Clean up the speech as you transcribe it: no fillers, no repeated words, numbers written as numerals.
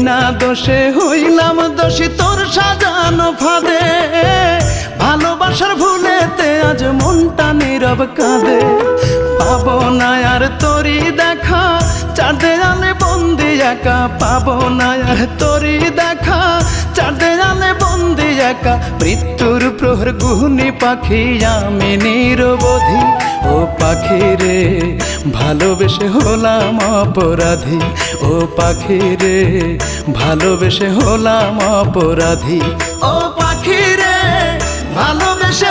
বিনা দোষে হইলাম দোষী তোর সাজানো ফাঁদে, ভালোবাসার ভুলেতে আজ মনটা নীরব কাঁদে। পাবো না আর তোরই দেখা, চার দেয়ালে বন্দি একা। পাবো না আর তোরই দেখা, চার দেয়ালে বন্দি একা। মৃত্যুর প্রহর গুহনি পাখি আমি নিরবধি। ও পাখি রে ভালোবেসে হলাম অপরাধী, ও পাখি রে ভালোবেসে হলাম অপরাধী। ও পাখি রে ভালোবেসে